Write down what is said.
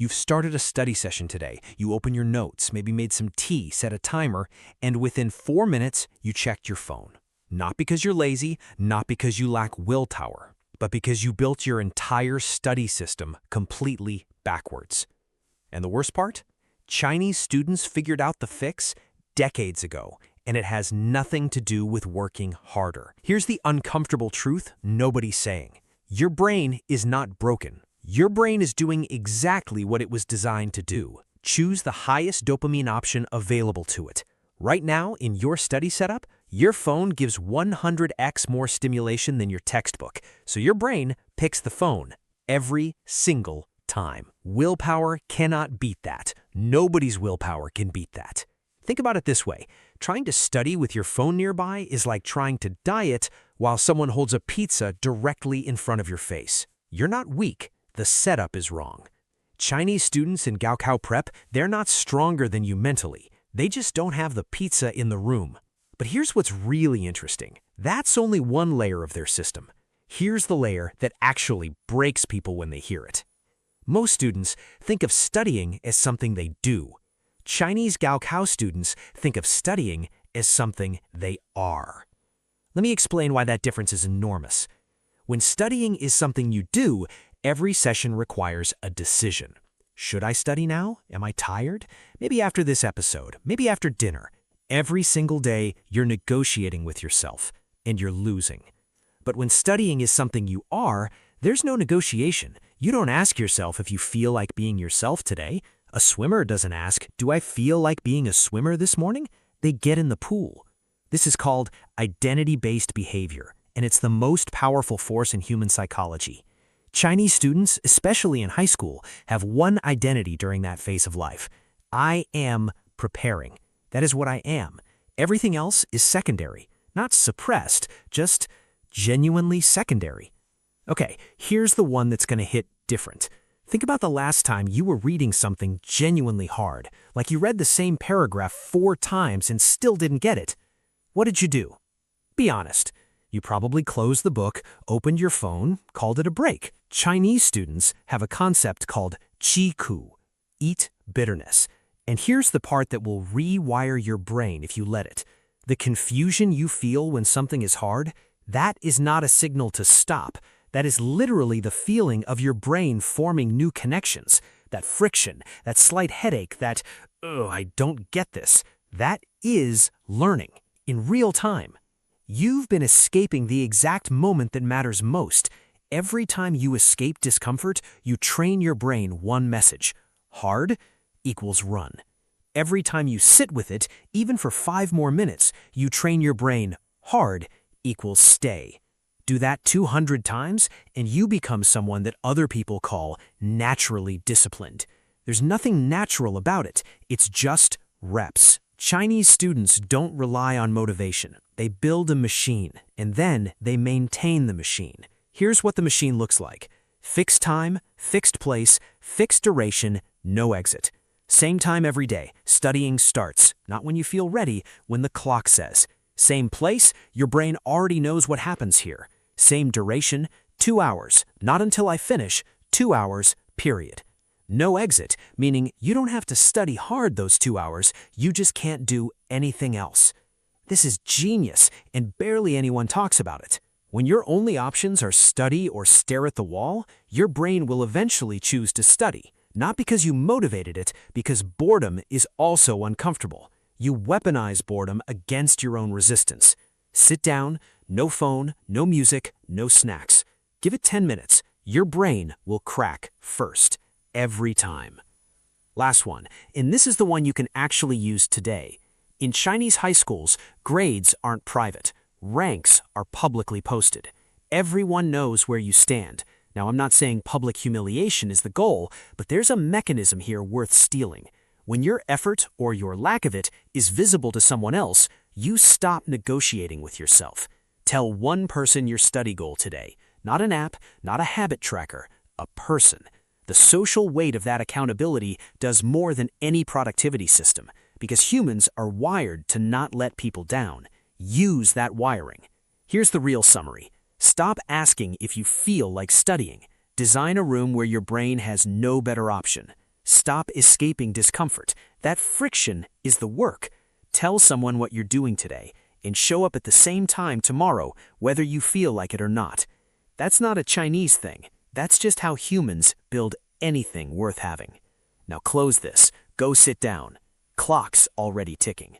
You've started a study session today. You open your notes, maybe made some tea, set a timer, and within 4 minutes, you checked your phone. Not because you're lazy, not because you lack willpower, but because you built your entire study system completely backwards. And the worst part? Chinese students figured out the fix decades ago, and it has nothing to do with working harder. Here's the uncomfortable truth nobody's saying. Your brain is not broken. Your brain is doing exactly what it was designed to do. Choose the highest dopamine option available to it. Right now, in your study setup, your phone gives 100x more stimulation than your textbook, so your brain picks the phone every single time. Willpower cannot beat that. Nobody's willpower can beat that. Think about it this way. Trying to study with your phone nearby is like trying to diet while someone holds a pizza directly in front of your face. You're not weak. The setup is wrong. Chinese students in Gaokao Prep, they're not stronger than you mentally. They just don't have the pizza in the room. But here's what's really interesting. That's only one layer of their system. Here's the layer that actually breaks people when they hear it. Most students think of studying as something they do. Chinese Gaokao students think of studying as something they are. Let me explain why that difference is enormous. When studying is something you do, every session requires a decision. Should I study now? Am I tired? Maybe after this episode, maybe after dinner. Every single day, you're negotiating with yourself, and you're losing. But when studying is something you are, there's no negotiation. You don't ask yourself if you feel like being yourself today. A swimmer doesn't ask, do I feel like being a swimmer this morning? They get in the pool. This is called identity-based behavior, and it's the most powerful force in human psychology. Chinese students, especially in high school, have one identity during that phase of life. I am preparing. That is what I am. Everything else is secondary, not suppressed, just genuinely secondary. Okay, here's the one that's going to hit different. Think about the last time you were reading something genuinely hard, like you read the same paragraph 4 times and still didn't get it. What did you do? Be honest. You probably closed the book, opened your phone, called it a break. Chinese students have a concept called qi-ku, eat bitterness. And here's the part that will rewire your brain if you let it. The confusion you feel when something is hard, that is not a signal to stop. That is literally the feeling of your brain forming new connections. That friction, that slight headache, that, I don't get this. That is learning in real time. You've been escaping the exact moment that matters most. Every time you escape discomfort, you train your brain one message. Hard equals run. Every time you sit with it, even for 5 more minutes, you train your brain hard equals stay. Do that 200 times, and you become someone that other people call naturally disciplined. There's nothing natural about it. It's just reps. Chinese students don't rely on motivation. They build a machine, and then they maintain the machine. Here's what the machine looks like. Fixed time, fixed place, fixed duration, no exit. Same time every day. Studying starts, not when you feel ready, when the clock says. Same place, your brain already knows what happens here. Same duration, 2 hours. Not until I finish, 2 hours, period. No exit, meaning you don't have to study hard those 2 hours, you just can't do anything else. This is genius, and barely anyone talks about it. When your only options are study or stare at the wall, your brain will eventually choose to study. Not because you motivated it, because boredom is also uncomfortable. You weaponize boredom against your own resistance. Sit down, no phone, no music, no snacks. Give it 10 minutes. Your brain will crack first, every time. Last one, and this is the one you can actually use today. In Chinese high schools, grades aren't private. Ranks are publicly posted. Everyone knows where you stand. Now, I'm not saying public humiliation is the goal, but there's a mechanism here worth stealing. When your effort, or your lack of it, is visible to someone else, you stop negotiating with yourself. Tell one person your study goal today. Not an app, not a habit tracker, a person. The social weight of that accountability does more than any productivity system, because humans are wired to not let people down. Use that wiring. Here's the real summary. Stop asking if you feel like studying. Design a room where your brain has no better option. Stop escaping discomfort. That friction is the work. Tell someone what you're doing today and show up at the same time tomorrow, whether you feel like it or not. That's not a Chinese thing. That's just how humans build anything worth having. Now close this. Go sit down. Clock's already ticking.